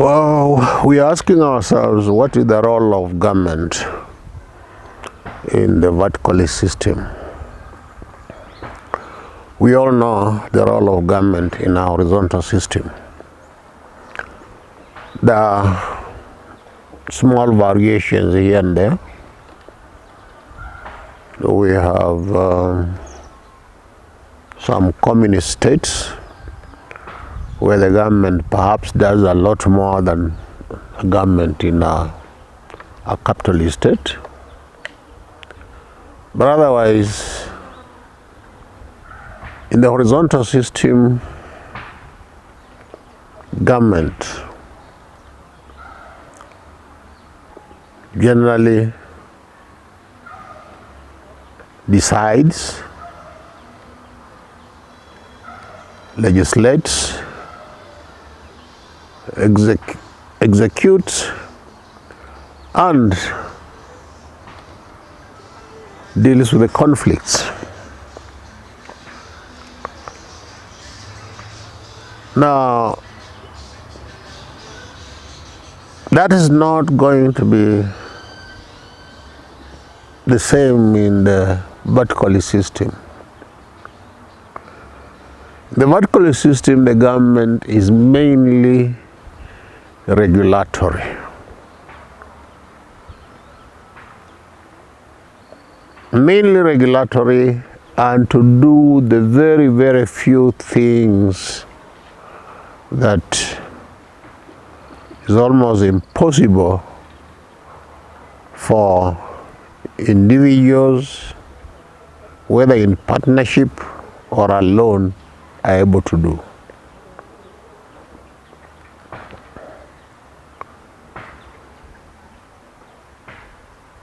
Well, we are asking ourselves, what is the role of government in the verticalist system? We all know the role of government in our horizontal system. There are small variations here and there. We have some communist states where the government perhaps does a lot more than a government in a capitalist state. But otherwise, in the horizontal system, government generally decides, legislates, executes, and deals with the conflicts. Now, that is not going to be the same in the verticalist system. The verticalist system, the government is mainly regulatory. Mainly regulatory, and to do the very, very few things that is almost impossible for individuals, whether in partnership or alone, are able to do.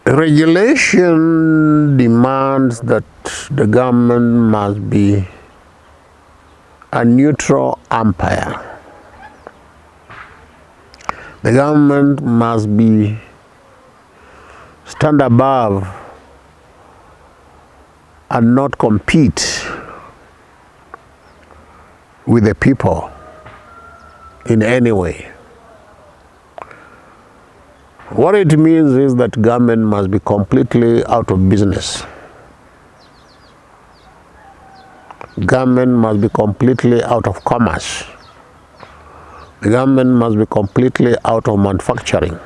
Regulation demands that the government must be a neutral umpire. The government must stand above and not compete with the people in any way. What it means is that government must be completely out of business. Government must be completely out of commerce. The government must be completely out of manufacturing.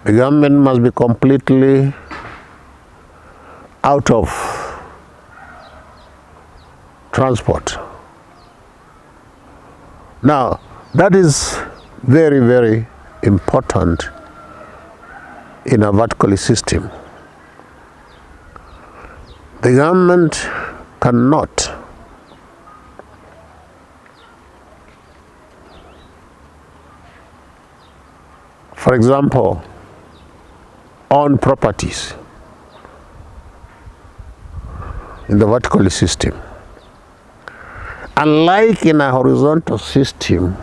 The government must be completely out of transport. Now, that is very, very important in a vertical system. The government cannot for example, own properties in the vertical system. Unlike in a horizontal system,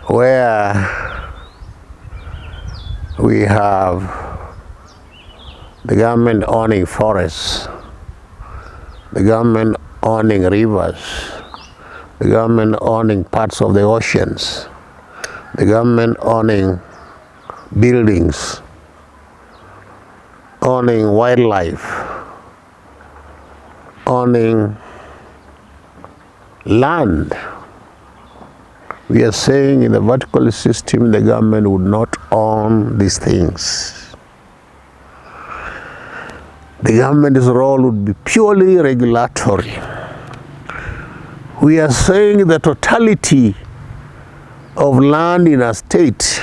where we have the government owning forests, the government owning rivers, the government owning parts of the oceans, the government owning buildings, owning wildlife, owning land. We are saying in the vertical system the government would not own these things. The government's role would be purely regulatory. We are saying the totality of land in a state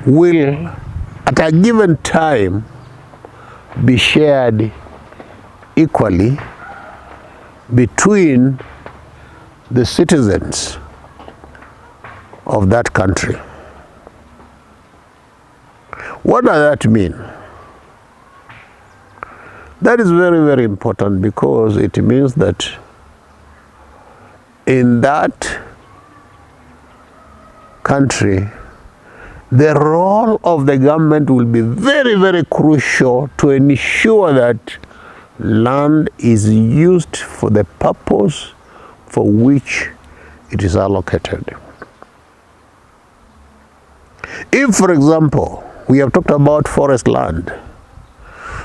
will at a given time be shared equally between the citizens of that country. What does that mean? That is very, very important, because it means that in that country, the role of the government will be very, very crucial to ensure that land is used for the purpose for which it is allocated. If, for example, we have talked about forest land,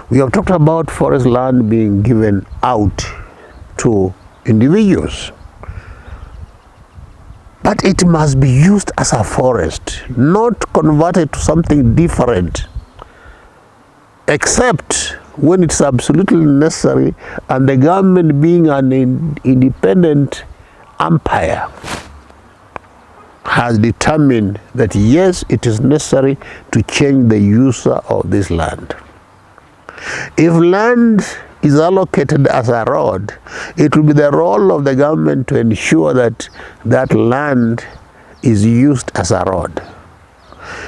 we have talked about forest land being given out to individuals, but it must be used as a forest, not converted to something different, except when it's absolutely necessary and the government, being an independent umpire, has determined that yes, it is necessary to change the user of this land. If land is allocated as a road, it will be the role of the government to ensure that that land is used as a road.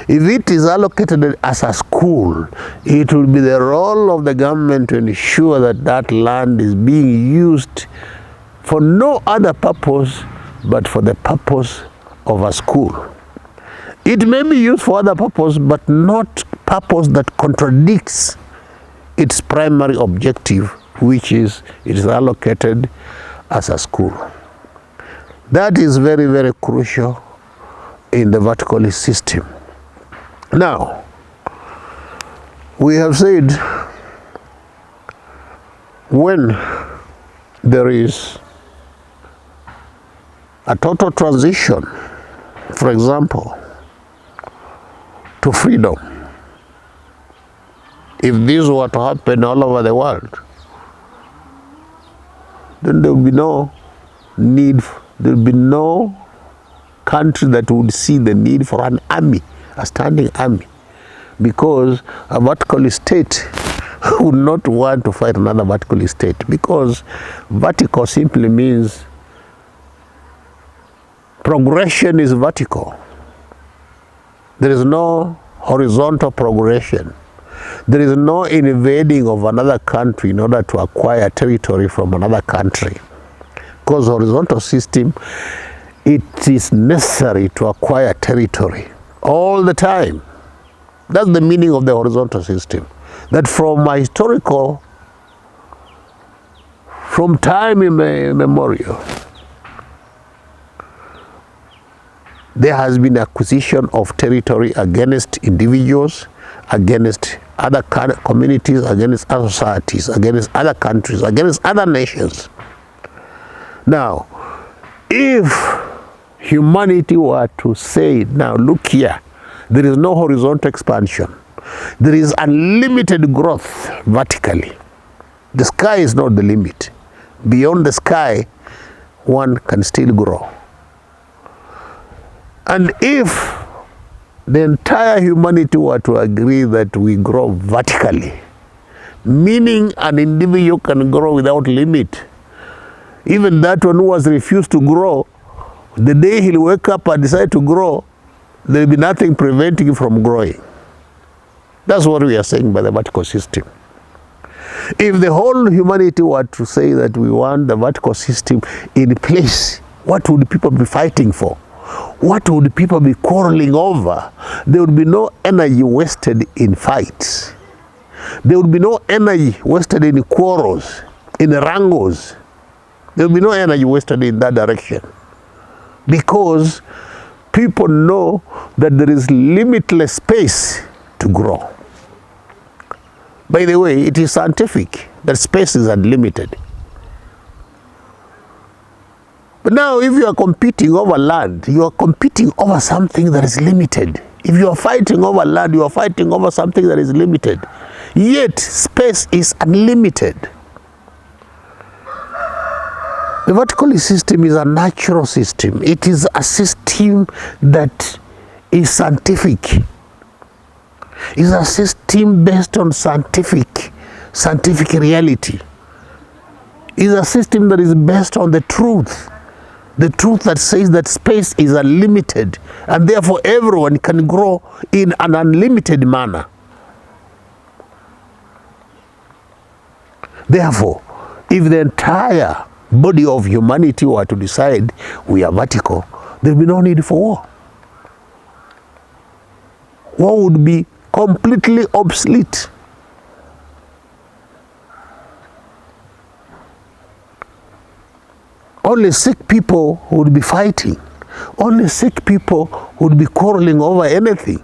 If it is allocated as a school, it will be the role of the government to ensure that that land is being used for no other purpose but for the purpose of a school. It may be used for other purpose, but not purpose that contradicts its primary objective, which is it is allocated as a school. That is very, very crucial in the verticalist system. Now, we have said when there is a total transition, for example, to freedom, if this were to happen all over the world, then there will be no need, there will be no country that would see the need for an army, a standing army, because a vertical state would not want to fight another vertical state, because vertical simply means progression is vertical. There is no horizontal progression. There is no invading of another country in order to acquire territory from another country. Because horizontal system, it is necessary to acquire territory all the time. That's the meaning of the horizontal system. That from time immemorial, there has been acquisition of territory against individuals, against other communities, against other societies, against other countries, against other nations. Now, if humanity were to say, now look here, there is no horizontal expansion, there is unlimited growth vertically. The sky is not the limit. Beyond the sky, one can still grow. And if the entire humanity were to agree that we grow vertically, meaning an individual can grow without limit, even that one who has refused to grow, the day he'll wake up and decide to grow, there will be nothing preventing him from growing. That's what we are saying by the vertical system. If the whole humanity were to say that we want the vertical system in place, what would people be fighting for? What would people be quarreling over? There would be no energy wasted in fights. There would be no energy wasted in quarrels, in wrangles. There would be no energy wasted in that direction. Because people know that there is limitless space to grow. By the way, it is scientific that space is unlimited. But now if you are competing over land, you are competing over something that is limited. If you are fighting over land, you are fighting over something that is limited. Yet space is unlimited. The vertical system is a natural system. It is a system that is scientific. It's a system based on scientific reality. It's a system that is based on the truth. The truth that says that space is unlimited and therefore everyone can grow in an unlimited manner. Therefore, if the entire body of humanity were to decide we are vertical, there will be no need for war. War would be completely obsolete. only sick people would be fighting. Only sick people would be quarreling over anything.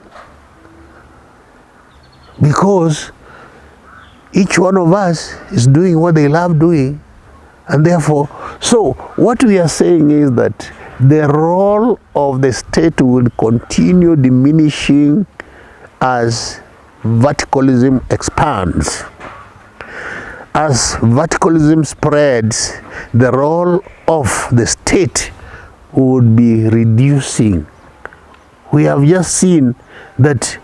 Because each one of us is doing what they love doing. And therefore, so what we are saying is that the role of the state will continue diminishing as verticalism expands. As verticalism spreads, the role of the state would be reducing. We have just seen that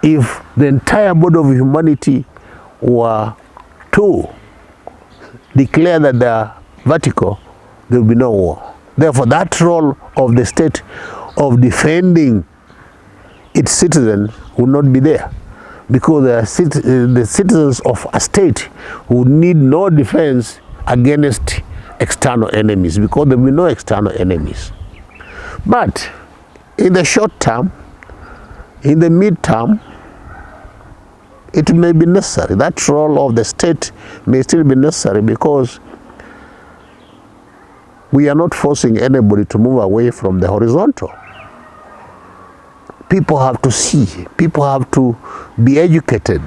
if the entire body of humanity were to declare that they are vertical, there will be no war. Therefore, that role of the state of defending its citizens would not be there, because the citizens of a state would need no defense against external enemies, because there will be no external enemies. But in the short term, in the mid-term, it may be necessary. That role of the state may still be necessary, because we are not forcing anybody to move away from the horizontal. People have to see, people have to be educated.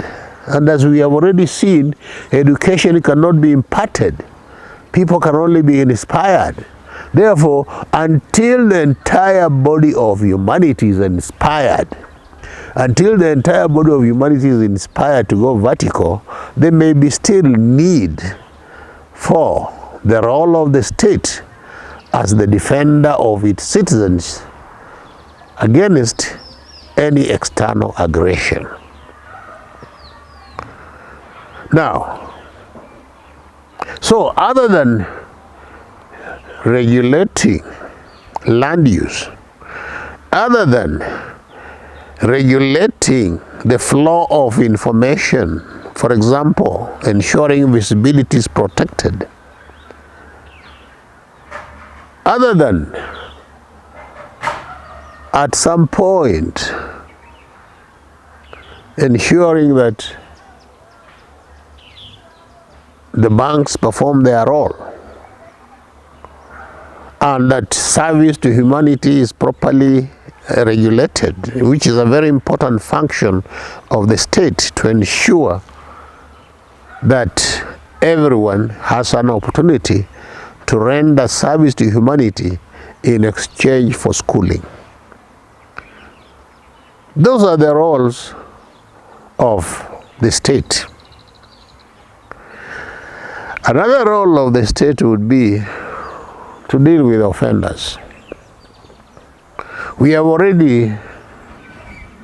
And as we have already seen, education cannot be imparted. People can only be inspired. Therefore, until the entire body of humanity is inspired, until the entire body of humanity is inspired to go vertical, there may be still need for the role of the state as the defender of its citizens against any external aggression. Now, so other than regulating land use, other than regulating the flow of information, for example, ensuring visibility is protected, other than at some point ensuring that the banks perform their role and that service to humanity is properly regulated, which is a very important function of the state, to ensure that everyone has an opportunity to render service to humanity in exchange for schooling. Those are the roles of the state. Another role of the state would be to deal with offenders. We have already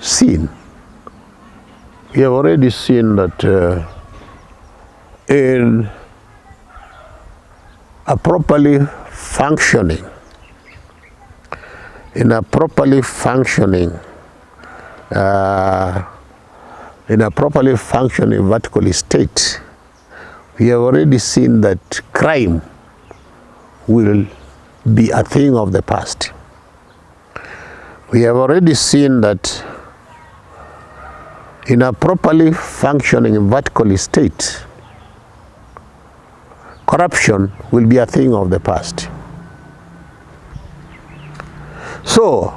seen that in a properly functioning vertical state, we have already seen that crime will be a thing of the past. We have already seen that in a properly functioning vertical state, corruption will be a thing of the past. So,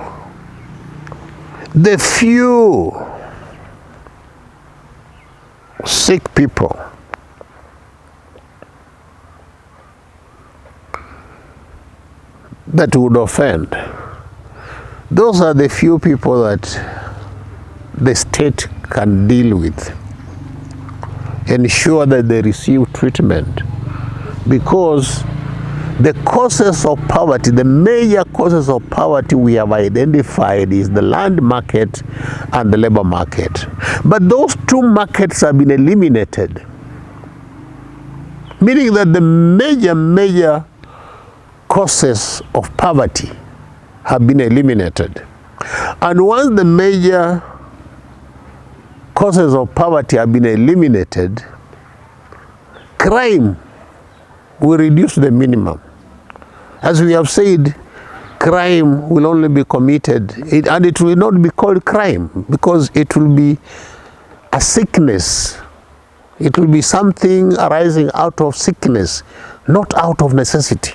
the few sick people that would offend, those are the few people that the state can deal with, ensure that they receive treatment, because the causes of poverty, the major causes of poverty we have identified is the land market and the labor market. But those two markets have been eliminated, meaning that the major causes of poverty have been eliminated. And once the major causes of poverty have been eliminated, crime will reduce to the minimum. As we have said, crime will only be committed, and it will not be called crime, because it will be a sickness. It will be something arising out of sickness, not out of necessity.